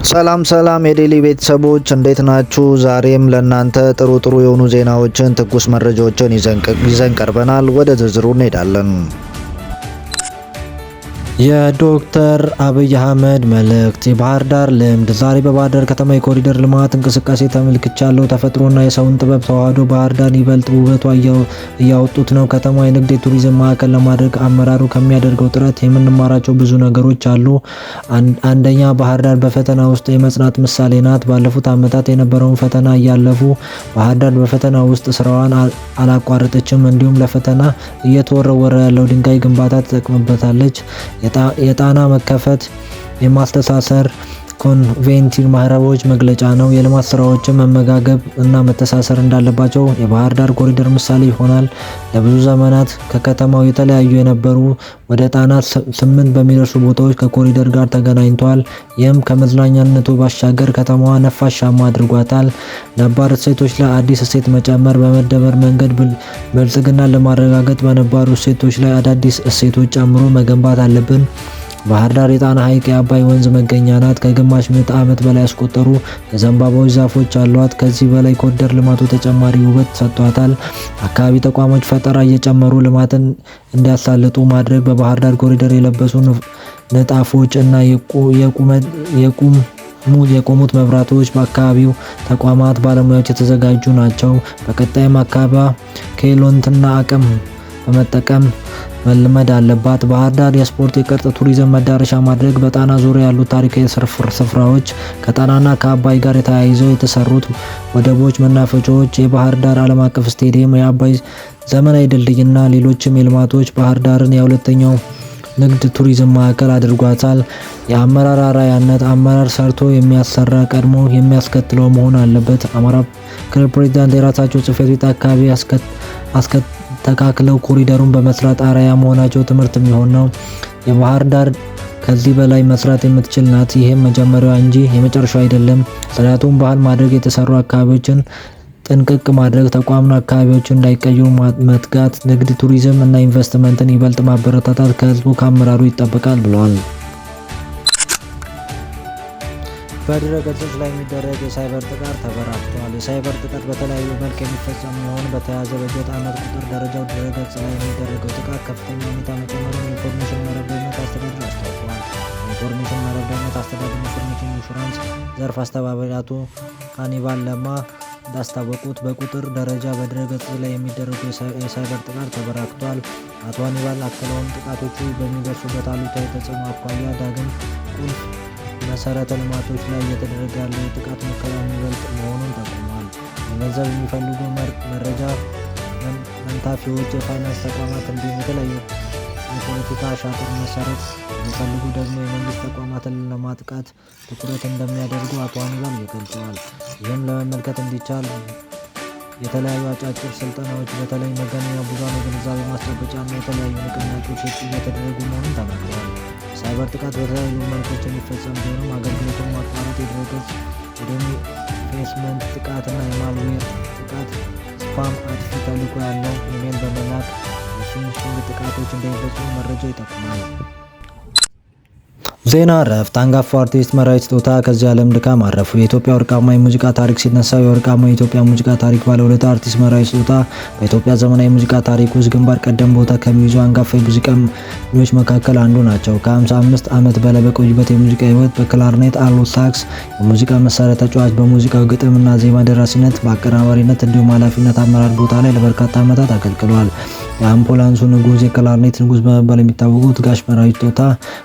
ሰላም የዴሊ ቤተሰቦች እንዴት ናችሁ? ዛሬም ለእናንተ ጥሩ የሆኑ ዜናዎችን ትኩስ መረጃዎችን ይዘን ቀርበናል። ወደ ዝርዝሩ እንሄዳለን። የዶክተር አብይ አህመድ መልእክት። የባህር ዳር ልምድ። ዛሬ በባህር ዳር ከተማ የኮሪደር ልማት እንቅስቃሴ ተመልክቻለሁ። ተፈጥሮና የሰውን ጥበብ ተዋህዶ ባህር ዳር ይበልጥ ውበቷ እያወጡት ነው። ከተማ የንግድ የቱሪዝም ማዕከል ለማድረግ አመራሩ ከሚያደርገው ጥረት የምንማራቸው ብዙ ነገሮች አሉ። አንደኛ፣ ባህር ዳር በፈተና ውስጥ የመጽናት ምሳሌ ናት። ባለፉት ዓመታት የነበረውን ፈተና እያለፉ ባህር ዳር በፈተና ውስጥ ስራዋን አላቋረጠችም። እንዲሁም ለፈተና እየተወረወረ ያለው ድንጋይ ግንባታ ተጠቅምበታለች። የጣና መከፈት የማስተሳሰር ኮንቬንቲቭ ማህበረሰቦች መግለጫ ነው። የልማት ስራዎችን መመጋገብ እና መተሳሰር እንዳለባቸው የባህር ዳር ኮሪደር ምሳሌ ይሆናል። ለብዙ ዘመናት ከከተማው የተለያዩ የነበሩ ወደ ጣና 8 በሚደርሱ ቦታዎች ከኮሪደር ጋር ተገናኝተዋል። ይህም ከመዝናኛነቱ ባሻገር ከተማዋ ነፋሻማ አድርጓታል። ነባር እሴቶች ላይ አዲስ እሴት መጨመር፣ በመደመር መንገድ ብልጽግናን ለማረጋገጥ በነባሩ እሴቶች ላይ አዳዲስ እሴቶች ጨምሮ መገንባት አለብን። ባህር ዳር የጣና ሐይቅ የአባይ ወንዝ መገኛ ናት። ከግማሽ ምዕተ ዓመት በላይ ያስቆጠሩ የዘንባባዎች ዛፎች አሏት። ከዚህ በላይ ኮሪደር ልማቱ ተጨማሪ ውበት ሰጥቷታል። አካባቢ ተቋሞች ፈጠራ እየጨመሩ ልማትን እንዲያሳልጡ ማድረግ። በባህር ዳር ኮሪደር የለበሱ ንጣፎች እና የቆሙት መብራቶች በአካባቢው ተቋማት ባለሙያዎች የተዘጋጁ ናቸው። በቀጣይም አካባቢዋ ክህሎትና አቅም በመጠቀም መልመድ አለባት። ባህር ዳር የስፖርት የቅርጽ ቱሪዝም መዳረሻ ማድረግ። በጣና ዙሪያ ያሉት ታሪካዊ ስፍራዎች፣ ከጣናና ከአባይ ጋር ተያይዘው የተሰሩት ወደቦች፣ መናፈሻዎች፣ የባህር ዳር ዓለም አቀፍ ስቴዲየም፣ የአባይ ዘመናዊ ድልድይና ሌሎችም ልማቶች ባህር ዳርን የሁለተኛው ንግድ ቱሪዝም ማዕከል አድርጓታል። የአመራር አርአያነት። አመራር ሰርቶ የሚያሰራ ቀድሞ የሚያስከትለው መሆን አለበት። አማራ ክልል ፕሬዝዳንት የራሳቸው ጽሕፈት ቤት አካባቢ ተካክለው ኮሪደሩን በመስራት አርአያ መሆናቸው ትምህርት የሚሆን ነው። የባህር ዳር ከዚህ በላይ መስራት የምትችል ናት። ይህም መጀመሪያዋ እንጂ የመጨረሻው አይደለም። ጽዳቱን ባህል ማድረግ፣ የተሰሩ አካባቢዎችን ጥንቅቅ ማድረግ፣ ተቋምና አካባቢዎችን እንዳይቀይሩ መትጋት፣ ንግድ ቱሪዝም እና ኢንቨስትመንትን ይበልጥ ማበረታታት ከህዝቡ ከአመራሩ ይጠበቃል ብለዋል። በድረ ገጾች ላይ የሚደረግ የሳይበር ጥቃት ተበራክቷል። የሳይበር ጥቃት በተለያዩ መልክ የሚፈጸም ሲሆን በተያዘ በጀት ዓመት ቁጥር ደረጃው ድረ ገጽ ላይ የሚደረገው ጥቃት ከፍተኛ ሁኔታ መጨመሩን የኢንፎርሜሽን መረብ ደህንነት አስተዳደር አስታውቋል። የኢንፎርሜሽን መረብ ደህንነት አስተዳደር ኢንፎርሜሽን ኢንሹራንስ ዘርፍ አስተባባሪ አቶ ሃኒባል ለማ እንዳስታወቁት በቁጥር ደረጃ በድረ ገጽ ላይ የሚደረጉ የሳይበር ጥቃት ተበራክቷል። አቶ ሃኒባል አክለውም ጥቃቶቹ በሚደርሱበት አሉታዊ ተጽዕኖ አኳያ ዳግም ቁልፍ መሰረተ ልማቶች ላይ እየተደረገ ያለው የጥቃት ሙከራ የሚበልጥ መሆኑን ጠቁመዋል። የገንዘብ የሚፈልጉ መረጃ መንታፊዎች፣ የፋይናንስ ተቋማት እንዲሁም የተለያዩ የፖለቲካ አሻጥር መሰረት የሚፈልጉ ደግሞ የመንግስት ተቋማትን ለማጥቃት ትኩረት እንደሚያደርጉ አቶ ሃኒባል ገልጸዋል። ይህም ለመመልከት እንዲቻል የተለያዩ አጫጭር ስልጠናዎች በተለይ መገናኛ ብዙሃን የግንዛቤ ማስጨበጫና የተለያዩ ንቅናቄዎች እየተደረጉ መሆኑን ተናግረዋል። ሳይበር ጥቃት በተለያዩ መልኮች የሚፈጸም ቢሆንም አገልግሎቱን ማቋረጥ፣ የድረገጽ የዲስኢንቨስትመንት ጥቃትና የማልዌር ጥቃት፣ ስፓም አጥፊ ተልዕኮ ያለው ኢሜል በመላክ የፊሽንግ ጥቃቶች እንደሚፈጸሙ መረጃው ይጠቁማል። ዜና እረፍት። አንጋፋው አርቲስት መራዊ ስጦታ ከዚህ ዓለም ድካም አረፉ። የኢትዮጵያ ወርቃማ የሙዚቃ ታሪክ ሲነሳ የወርቃማ የኢትዮጵያ ሙዚቃ ታሪክ ባለውለታ አርቲስት መራዊ ስጦታ በኢትዮጵያ ዘመናዊ ሙዚቃ ታሪክ ውስጥ ግንባር ቀደም ቦታ ከሚይዙ አንጋፋ የሙዚቀኞች መካከል አንዱ ናቸው። ከ55 ዓመት በላይ በቆዩበት የሙዚቃ ህይወት በክላርኔት፣ አልቶ ሳክስ የሙዚቃ መሳሪያ ተጫዋች፣ በሙዚቃው ግጥምና ዜማ ደራሲነት፣ በአቀናባሪነት እንዲሁም ኃላፊነት አመራር ቦታ ላይ ለበርካታ ዓመታት አገልግለዋል። የአምቡላንሱ ንጉስ፣ የክላርኔት ንጉስ በመባል የሚታወቁት ጋሽ መራዊ ስጦታ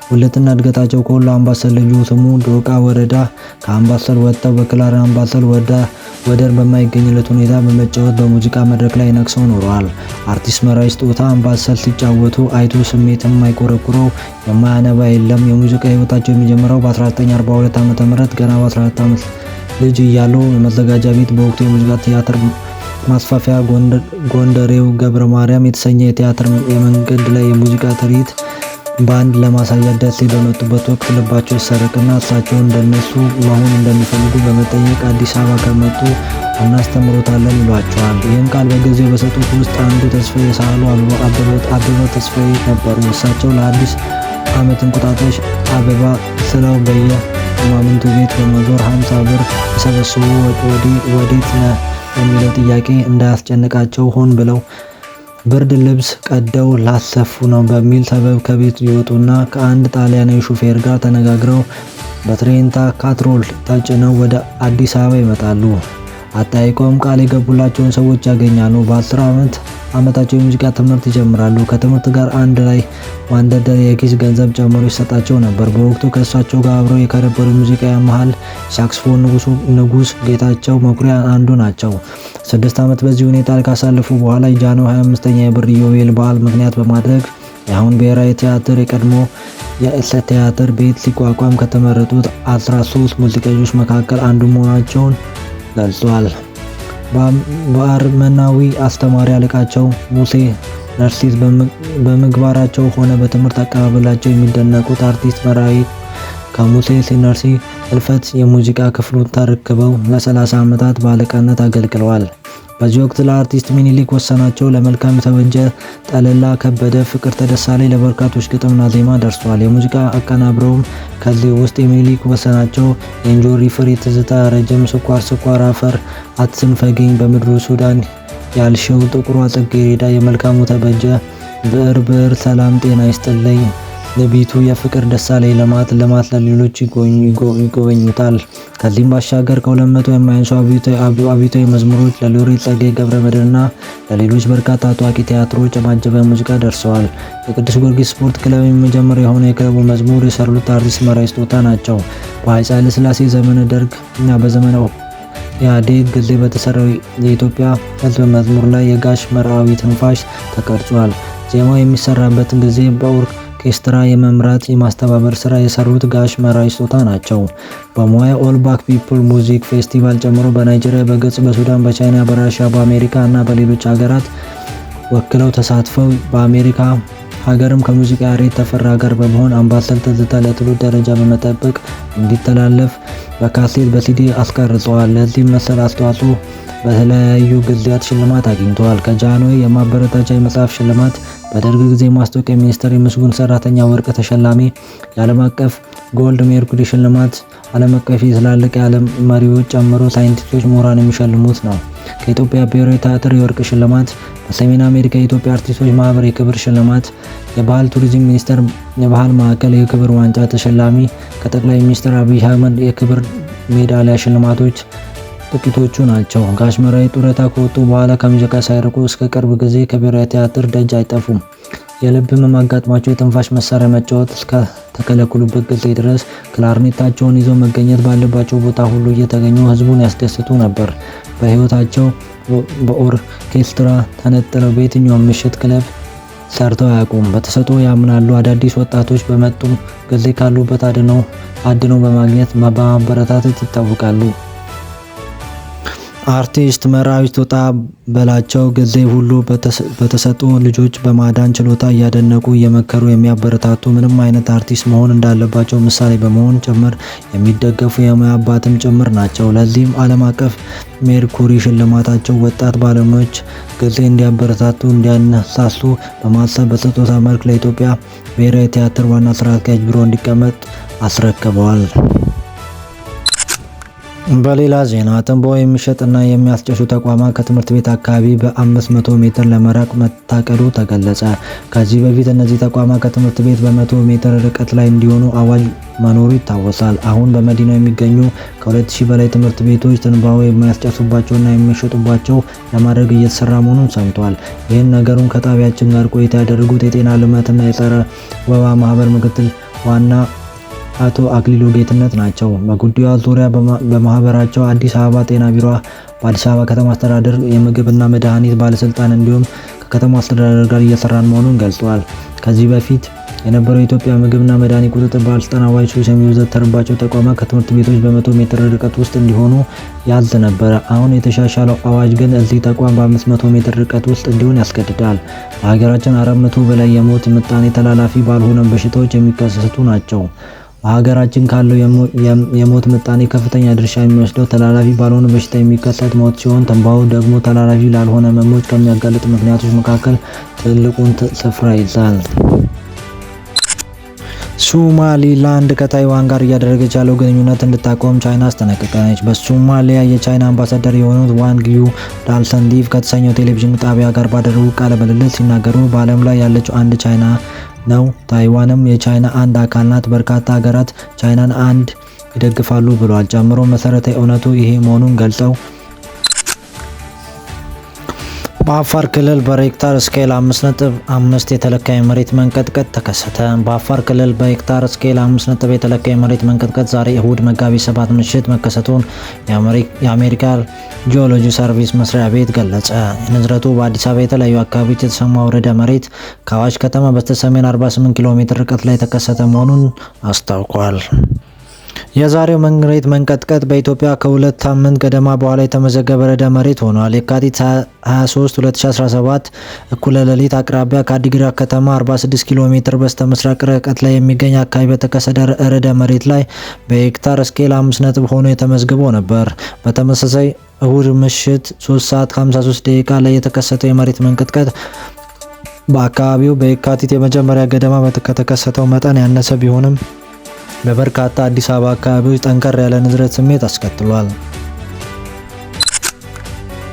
ውልደትና እድገታቸው ከወሎ አምባሰል ልዩ ስሙ ዶቃ ወረዳ ከአምባሰል ወጥተው በክላር አምባሰል ወደር በማይገኝለት ሁኔታ በመጫወት በሙዚቃ መድረክ ላይ ነግሰው ኖረዋል። አርቲስት መራዊ ስጦታ አምባሰል ሲጫወቱ አይቶ ስሜት የማይቆረቁረው የማያነባ የለም። የሙዚቃ ህይወታቸው የሚጀምረው በ1942 ዓ.ም ገና በ14 ዓመት ልጅ እያሉ የመዘጋጃ ቤት በወቅቱ የሙዚቃ ቲያትር ማስፋፊያ ጎንደሬው ገብረ ማርያም የተሰኘ የቲያትር የመንገድ ላይ የሙዚቃ ትርኢት ባንድ ለማሳየት ደሴ በመጡበት ወቅት ልባቸው ይሰረቅና እሳቸው እንደነሱ መሆን እንደሚፈልጉ በመጠየቅ አዲስ አበባ ከመጡ እናስተምሮታለን ይሏቸዋል። ይህን ቃል በጊዜው በሰጡት ውስጥ አንዱ ተስፋዬ ሳህሉ አበበ ተስፋዬ ነበሩ። እሳቸው ለአዲስ ዓመት እንቁጣጣሽ አበባ ስለው በየሹማምንቱ ቤት በመዞር 50 ብር የሰበሰቡ ወዴት ነህ የሚለው ጥያቄ እንዳያስጨንቃቸው ሆን ብለው ብርድ ልብስ ቀደው ላሰፉ ነው በሚል ሰበብ ከቤት ይወጡና ከአንድ ጣሊያናዊ ሹፌር ጋር ተነጋግረው በትሬንታ ካትሮል ተጭነው ወደ አዲስ አበባ ይመጣሉ። አጠያይቀውም ቃል የገቡላቸውን ሰዎች ያገኛሉ። በ10 ዓመታቸው የሙዚቃ ትምህርት ይጀምራሉ። ከትምህርት ጋር አንድ ላይ ማንደርደሪያ የኪስ ገንዘብ ጨምሮ ይሰጣቸው ነበር። በወቅቱ ከእሳቸው ጋር አብረው ከነበሩ ሙዚቀኞች መሃል ሳክስፎን ንጉስ ጌታቸው መኩሪያ አንዱ ናቸው። 6 ዓመት በዚህ ሁኔታ ካሳለፉ በኋላ የጃንሆይ 25ኛ የብር ኢዮቤልዩ በዓል ምክንያት በማድረግ የአሁን ብሔራዊ ቲያትር የቀድሞ የቲያትር ቤት ሲቋቋም ከተመረጡት 13 ሙዚቀኞች መካከል አንዱ መሆናቸውን ገልጿል። በአርመናዊ አስተማሪ አለቃቸው ሙሴ ነርሲስ በምግባራቸው ሆነ በትምህርት አቀባበላቸው የሚደነቁት አርቲስት መራዊ ከሙሴ ነርሲ ህልፈት የሙዚቃ ክፍሉን ተረክበው ለ30 ዓመታት በአለቃነት አገልግለዋል። በዚህ ወቅት ለአርቲስት ሚኒሊክ ወሰናቸው፣ ለመልካም ተበጀ፣ ጠለላ ከበደ፣ ፍቅርተ ደሳለኝ ለበርካቶች ግጥምና ዜማ ደርሷል። የሙዚቃ አቀናብረውም ከዚህ ውስጥ የሚኒሊክ ወሰናቸው የእንጆሪ ፍሬ ትዝታ፣ ረጅም ስኳር አፈር አትንፈገኝ፣ በምድሩ ሱዳን ያልሽው፣ ጥቁሯ ጽጌረዳ፣ የመልካሙ ተበጀ ብዕር፣ ሰላም ጤና ይስጥልኝ፣ ንቢቱ፣ የፍቅር ደሳለኝ ልማት ለሌሎች ይጎበኙታል። ከዚህም ባሻገር ከ200 የማያንሱ አብዮታዊ መዝሙሮች ለሎሬት ጸጋዬ ገብረመድህንና ለሌሎች በርካታ ታዋቂ ቲያትሮች የማጀቢያ ሙዚቃ ደርሰዋል። የቅዱስ ጊዮርጊስ ስፖርት ክለብ የመጀመሪያ የሆነ የክለቡ መዝሙር የሰሩት አርቲስት መራዊ ስጦታ ናቸው። በአፄ ኃይለ ሥላሴ ዘመነ ደርግ እና በዘመነ ኢህአዴግ ጊዜ በተሰራው የኢትዮጵያ ሕዝብ መዝሙር ላይ የጋሽ መራዊ ትንፋሽ ተቀርጿል። ዜማው የሚሰራበትን ጊዜ በኦርኬስትራ የመምራት የማስተባበር ስራ የሰሩት ጋሽ መራዊ ስጦታ ናቸው። በሙያ ኦል ብላክ ፒፕል ሙዚክ ፌስቲቫል ጨምሮ በናይጄሪያ፣ በግብጽ፣ በሱዳን፣ በቻይና፣ በራሽያ፣ በአሜሪካ እና በሌሎች ሀገራት ወክለው ተሳትፈው በአሜሪካ ሀገርም ከሙዚቃ ያሬድ ተፈራ ጋር በመሆን አምባሰል ትዝታ ለትውልድ ደረጃ በመጠበቅ እንዲተላለፍ በካሴት በሲዲ አስቀርጸዋል። ለዚህ መሰል አስተዋጽኦ በተለያዩ ጊዜያት ሽልማት አግኝተዋል። ከጃንሆይ የማበረታቻ የመጽሐፍ ሽልማት፣ በደርግ ጊዜ ማስታወቂያ ሚኒስቴር የምስጉን ሰራተኛ ወርቅ ተሸላሚ፣ የዓለም አቀፍ ጎልድ ሜርኩሪ ሽልማት ዓለም አቀፍ የትላልቅ የዓለም መሪዎች ጨምሮ ሳይንቲስቶች፣ ምሁራን የሚሸልሙት ነው። ከኢትዮጵያ ብሔራዊ ቲያትር የወርቅ ሽልማት፣ በሰሜን አሜሪካ የኢትዮጵያ አርቲስቶች ማህበር የክብር ሽልማት፣ የባህል ቱሪዝም ሚኒስቴር የባህል ማዕከል የክብር ዋንጫ ተሸላሚ፣ ከጠቅላይ ሚኒስትር አብይ አህመድ የክብር ሜዳሊያ ሽልማቶች ጥቂቶቹ ናቸው። ጋሽ መራዊ ጡረታ ከወጡ በኋላ ከሙዚቃ ሳይርቁ እስከ ቅርብ ጊዜ ከብሔራዊ ቲያትር ደጅ አይጠፉም። የልብ ህመም አጋጥሟቸው የትንፋሽ መሳሪያ መጫወት እስከ ተከለከሉበት ጊዜ ድረስ ክላርኔታቸውን ይዘው መገኘት ባለባቸው ቦታ ሁሉ እየተገኙ ህዝቡን ያስደስቱ ነበር። በህይወታቸው በኦርኬስትራ ተነጥለው በየትኛውም ምሽት ክለብ ሰርተው አያውቁም። በተሰጥኦ ያምናሉ። አዳዲስ ወጣቶች በመጡ ጊዜ ካሉበት አድነው በማግኘት በማበረታታት ይታወቃሉ። አርቲስት መራዊ ስጦታ በላቸው ጊዜ ሁሉ በተሰጥኦ ልጆች በማዳን ችሎታ እያደነቁ እየመከሩ የሚያበረታቱ ምንም አይነት አርቲስት መሆን እንዳለባቸው ምሳሌ በመሆን ጭምር የሚደገፉ የሙያ አባትም ጭምር ናቸው። ለዚህም ዓለም አቀፍ ሜርኩሪ ሽልማታቸው ወጣት ባለሙያዎች ጊዜ እንዲያበረታቱ እንዲያነሳሱ በማሰብ በስጦታ መልክ ለኢትዮጵያ ብሔራዊ ቲያትር ዋና ስራ አስኪያጅ ቢሮ እንዲቀመጥ አስረክበዋል። በሌላ ዜና ትንባሆ የሚሸጥና የሚያስጨሱ ተቋማት ከትምህርት ቤት አካባቢ በ500 ሜትር ለመራቅ መታቀዱ ተገለጸ። ከዚህ በፊት እነዚህ ተቋማት ከትምህርት ቤት በ100 ሜትር ርቀት ላይ እንዲሆኑ አዋጅ መኖሩ ይታወሳል። አሁን በመዲናው የሚገኙ ከ2000 በላይ ትምህርት ቤቶች ትንባሆ የሚያስጨሱባቸውና የሚሸጡባቸው ለማድረግ እየተሰራ መሆኑን ሰምቷል። ይህን ነገሩን ከጣቢያችን ጋር ቆይታ ያደረጉት የጤና ልማትና የጸረ ወባ ማህበር ምክትል ዋና አቶ አክሊሉ ጌትነት ናቸው። በጉዳዩ ዙሪያ በማህበራቸው አዲስ አበባ ጤና ቢሮ፣ በአዲስ አበባ ከተማ አስተዳደር የምግብና መድኃኒት ባለስልጣን እንዲሁም ከከተማ አስተዳደር ጋር እየሰራን መሆኑን ገልጸዋል። ከዚህ በፊት የነበረው የኢትዮጵያ ምግብና መድኃኒት ቁጥጥር ባለስልጣን አዋጅ የሚዘተርባቸው ተቋማት ከትምህርት ቤቶች በ100 ሜትር ርቀት ውስጥ እንዲሆኑ ያዝ ነበረ። አሁን የተሻሻለው አዋጅ ግን እዚህ ተቋም በ500 ሜትር ርቀት ውስጥ እንዲሆን ያስገድዳል። በሀገራችን 400 በላይ የሞት ምጣኔ ተላላፊ ባልሆነ በሽታዎች የሚከሰቱ ናቸው። በሀገራችን ካለው የሞት ምጣኔ ከፍተኛ ድርሻ የሚወስደው ተላላፊ ባልሆነ በሽታ የሚከሰት ሞት ሲሆን ትንባሆ ደግሞ ተላላፊ ላልሆነ ህመሞች ከሚያጋልጡ ምክንያቶች መካከል ትልቁን ስፍራ ይይዛል። ሶማሊላንድ ከታይዋን ጋር እያደረገች ያለው ግንኙነት እንድታቆም ቻይና አስጠነቀቀች። በሶማሊያ የቻይና አምባሳደር የሆኑት ዋንግ ዩ ዳልሰንዲቭ ከተሰኘው ቴሌቪዥን ጣቢያ ጋር ባደረጉ ቃለ ምልልስ ሲናገሩ በዓለም ላይ ያለችው አንድ ቻይና ነው፣ ታይዋንም የቻይና አንድ አካል ናት። በርካታ ሀገራት ቻይናን አንድ ይደግፋሉ ብለዋል። ጨምሮ መሰረታዊ እውነቱ ይሄ መሆኑን ገልጸው በአፋር ክልል በሬክታር ስኬል 5.5 የተለካ የመሬት መንቀጥቀጥ ተከሰተ። በአፋር ክልል በሬክታር ስኬል 5 የተለካ የመሬት መንቀጥቀጥ ዛሬ እሁድ መጋቢት 7 ምሽት መከሰቱን የአሜሪካ ጂኦሎጂ ሰርቪስ መስሪያ ቤት ገለጸ። ንዝረቱ በአዲስ አበባ የተለያዩ አካባቢዎች የተሰማ ወረደ መሬት ከአዋሽ ከተማ በስተሰሜን 48 ኪሎ ሜትር ርቀት ላይ የተከሰተ መሆኑን አስታውቋል። የዛሬው መሬት መንቀጥቀጥ በኢትዮጵያ ከሁለት ሳምንት ገደማ በኋላ የተመዘገበ ርዕደ መሬት ሆኗል። የካቲት 23 2017 እኩለ ሌሊት አቅራቢያ ከአዲግራት ከተማ 46 ኪሎ ሜትር በስተ ምስራቅ ርቀት ላይ የሚገኝ አካባቢ በተከሰተ ርዕደ መሬት ላይ በሄክታር ስኬል 5 ነጥብ ሆኖ የተመዝግቦ ነበር። በተመሳሳይ እሁድ ምሽት 3 ሰዓት 53 ደቂቃ ላይ የተከሰተው የመሬት መንቀጥቀጥ በአካባቢው በየካቲት የመጀመሪያ ገደማ ከተከሰተው መጠን ያነሰ ቢሆንም በበርካታ አዲስ አበባ አካባቢዎች ጠንከር ያለ ንዝረት ስሜት አስከትሏል።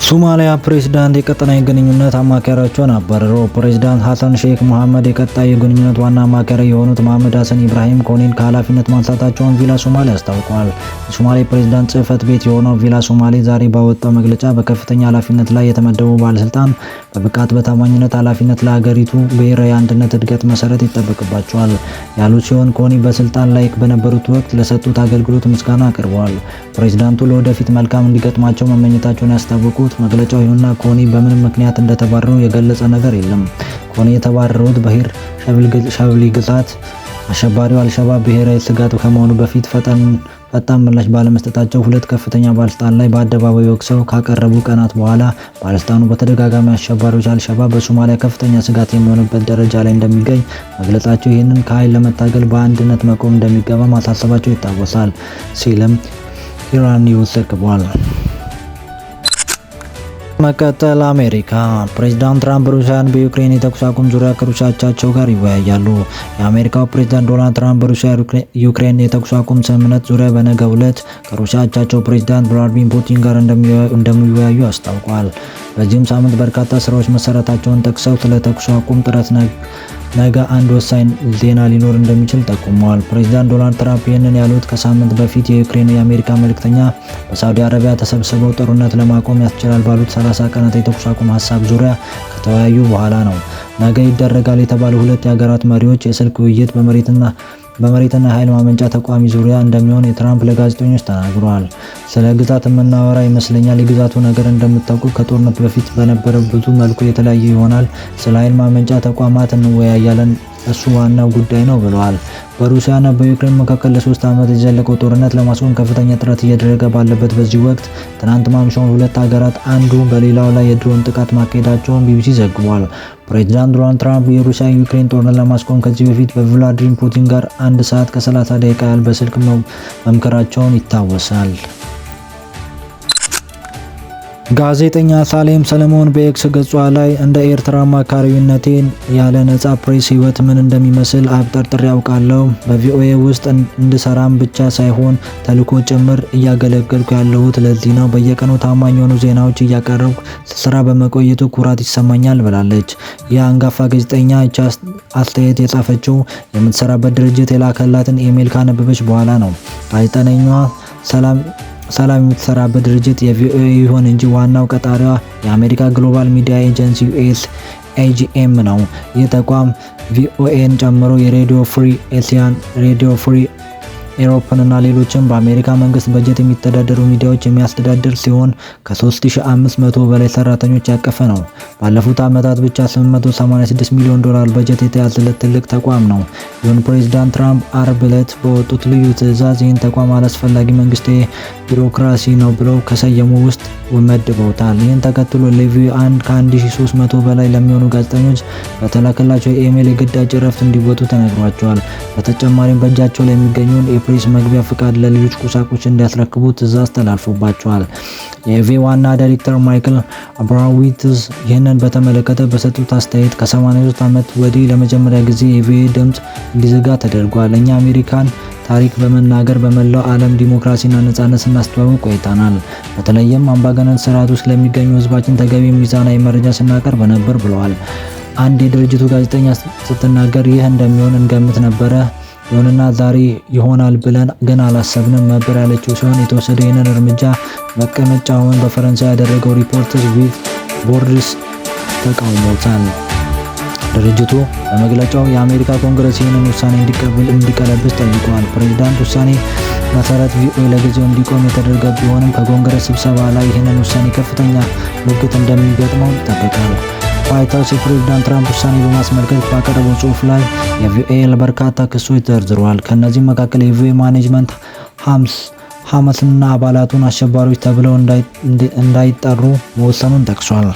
ሶማሊያ ፕሬዝዳንት የቀጠናዊ ግንኙነት አማካሪያቸውን አባረሩ። ፕሬዝዳንት ሐሰን ሼክ መሐመድ የቀጣይ ግንኙነት ዋና አማካሪ የሆኑት መሐመድ ሐሰን ኢብራሂም ኮኒን ከኃላፊነት ማንሳታቸውን ቪላ ሶማሌ አስታውቋል። የሶማሌ ፕሬዝዳንት ጽህፈት ቤት የሆነው ቪላ ሶማሌ ዛሬ ባወጣው መግለጫ በከፍተኛ ኃላፊነት ላይ የተመደቡ ባለስልጣን በብቃት በታማኝነት ኃላፊነት ለሀገሪቱ ብሔራዊ አንድነት እድገት መሰረት ይጠበቅባቸዋል ያሉ ሲሆን ኮኒ በስልጣን ላይ በነበሩት ወቅት ለሰጡት አገልግሎት ምስጋና አቅርበዋል። ፕሬዝዳንቱ ለወደፊት መልካም እንዲገጥማቸው መመኘታቸውን ያስታወቁት መግለጫው ይሁንና ኮኒ በምን ምክንያት እንደተባረሩ የገለጸ ነገር የለም። ኮኒ የተባረሩት በሂር ሸብሊ ግዛት አሸባሪው አልሸባብ ብሔራዊ ስጋት ከመሆኑ በፊት ፈጣን ምላሽ ባለመስጠታቸው ሁለት ከፍተኛ ባለስልጣን ላይ በአደባባይ ወቅሰው ካቀረቡ ቀናት በኋላ ባለስልጣኑ በተደጋጋሚ አሸባሪዎች አልሸባብ በሶማሊያ ከፍተኛ ስጋት የሚሆንበት ደረጃ ላይ እንደሚገኝ መግለጻቸው ይህንን ከኃይል ለመታገል በአንድነት መቆም እንደሚገባ ማሳሰባቸው ይታወሳል ሲልም ኢራን ኒውስ ዘግቧል። መቀጠል አሜሪካ ፕሬዝዳንት ትራምፕ ሩሲያን በዩክሬን የተኩስ አቁም ዙሪያ ከሩሲያ አቻቸው ጋር ይወያያሉ። የአሜሪካው ፕሬዝዳንት ዶናልድ ትራምፕ በሩሲያ ዩክሬን የተኩስ አቁም ስምምነት ዙሪያ በነገው ዕለት ከሩሲያ አቻቸው ፕሬዝዳንት ቭላዲሚር ፑቲን ጋር እንደሚወያዩ አስታውቋል። በዚህም ሳምንት በርካታ ስራዎች መሰረታቸውን ጠቅሰው ስለ ተኩስ አቁም ጥረት ነገ አንድ ወሳኝ ዜና ሊኖር እንደሚችል ጠቁመዋል። ፕሬዝዳንት ዶናልድ ትራምፕ ይህንን ያሉት ከሳምንት በፊት የዩክሬን የአሜሪካ መልእክተኛ በሳውዲ አረቢያ ተሰብስበው ጦርነት ለማቆም ያስችላል ባሉት 30 ቀናት የተኩስ አቁም ሀሳብ ዙሪያ ከተወያዩ በኋላ ነው። ነገ ይደረጋል የተባሉ ሁለት የሀገራት መሪዎች የስልክ ውይይት በመሬትና ኃይል ማመንጫ ተቋሚ ዙሪያ እንደሚሆን የትራምፕ ለጋዜጠኞች ተናግረዋል። ስለ ግዛት የምናወራ ይመስለኛል። የግዛቱ ነገር እንደምታውቁ ከጦርነት በፊት በነበረ ብዙ መልኩ የተለያየ ይሆናል። ስለ ኃይል ማመንጫ ተቋማት እንወያያለን። እሱ ዋናው ጉዳይ ነው ብለዋል። በሩሲያና በዩክሬን መካከል ለ3 ዓመት የዘለቀው ጦርነት ለማስቆም ከፍተኛ ጥረት እየተደረገ ባለበት በዚህ ወቅት ትናንት ማምሻውን ሁለት ሀገራት አንዱ በሌላው ላይ የድሮን ጥቃት ማካሄዳቸውን ቢቢሲ ዘግቧል። ፕሬዝዳንት ዶናልድ ትራምፕ የሩሲያ ዩክሬን ጦርነት ለማስቆም ከዚህ በፊት በቭላዲሚር ፑቲን ጋር 1 ሰዓት ከ30 ደቂቃ ያህል በስልክ መምከራቸውን ይታወሳል። ጋዜጠኛ ሳሌም ሰለሞን በኤክስ ገጿ ላይ እንደ ኤርትራ አማካሪነቴን ያለ ነጻ ፕሬስ ህይወት ምን እንደሚመስል አብጠርጥሬ ያውቃለሁ። በቪኦኤ ውስጥ እንድሰራም ብቻ ሳይሆን ተልዕኮ ጭምር እያገለገልኩ ያለሁት ለዚህ ነው። በየቀኑ ታማኝ የሆኑ ዜናዎች እያቀረብኩ ስራ በመቆየቱ ኩራት ይሰማኛል ብላለች። የአንጋፋ ጋዜጠኛ አስተያየት የጻፈችው የምትሰራበት ድርጅት የላከላትን ኢሜል ካነበበች በኋላ ነው። ጋዜጠኛዋ ሰላም የምትሰራበት ድርጅት የቪኦኤ ይሁን እንጂ ዋናው ቀጣሪዋ የአሜሪካ ግሎባል ሚዲያ ኤጀንሲ ዩኤስ ኤጂኤም ነው። ይህ ተቋም ቪኦኤን ጨምሮ የሬዲዮ ፍሪ ኤሲያን፣ ሬዲዮ ፍሪ ኤሮፕንና ሌሎችም በአሜሪካ መንግስት በጀት የሚተዳደሩ ሚዲያዎች የሚያስተዳድር ሲሆን ከ3500 በላይ ሰራተኞች ያቀፈ ነው። ባለፉት ዓመታት ብቻ $886 ሚሊዮን በጀት የተያዘለት ትልቅ ተቋም ነው። ይሁን ፕሬዝዳንት ትራምፕ አርብ ዕለት በወጡት ልዩ ትዕዛዝ ይህን ተቋም አላስፈላጊ መንግስታዊ ቢሮክራሲ ነው ብለው ከሰየሙ ውስጥ መድበውታል። ይህን ተከትሎ ለቪኦኤ ከ1300 በላይ ለሚሆኑ ጋዜጠኞች በተላከላቸው ኢሜል የግዳጅ እረፍት እንዲወጡ ተነግሯቸዋል። በተጨማሪም በእጃቸው ላይ የሚገኘውን ፕሬስ መግቢያ ፍቃድ ለሌሎች ቁሳቁስ እንዲያስረክቡ ትዕዛዝ ተላልፎባቸዋል። የኤፍቢአይ ዋና ዳይሬክተር ማይክል አብራሞቪች ይህንን በተመለከተ በሰጡት አስተያየት ከ83 ዓመት ወዲህ ለመጀመሪያ ጊዜ የኤፍቢአይ ድምፅ እንዲዘጋ ተደርጓል። እኛ አሜሪካን ታሪክ በመናገር በመላው ዓለም ዲሞክራሲና ነጻነት ስናስተዋውቅ ቆይተናል። በተለይም አምባገነን ስርዓት ውስጥ ለሚገኙ ህዝባችን ተገቢ ሚዛናዊ መረጃ ስናቀርብ ነበር ብለዋል። አንድ የድርጅቱ ጋዜጠኛ ስትናገር ይህ እንደሚሆን እንገምት ነበረ፣ ይሁንና ዛሬ ይሆናል ብለን ግን አላሰብንም ነበር ያለችው ሲሆን የተወሰደው ይህንን እርምጃ መቀመጫውን በፈረንሳይ ያደረገው ሪፖርተርስ ዊዝ ቦርደርስ ተቃውሞታል። ድርጅቱ በመግለጫው የአሜሪካ ኮንግረስ ይህንን ውሳኔ እንዲቀለብስ ጠይቋል። ፕሬዝዳንት ውሳኔ መሰረት ቪኦኤ ለጊዜው እንዲቆም የተደረገ ቢሆንም ከኮንግረስ ስብሰባ ላይ ይህንን ውሳኔ ከፍተኛ ሙግት እንደሚገጥመው ይጠበቃል። ዋይት ሀውስ የፕሬዝዳንት ትራምፕ ውሳኔ በማስመልከት ባቀረበው ጽሑፍ ላይ የቪኦኤ በርካታ ክሶች ዘርዝሯል። ከእነዚህም መካከል የቪኦኤ ማኔጅመንት ሐማስና አባላቱን አሸባሪዎች ተብለው እንዳይጠሩ መወሰኑን ጠቅሷል።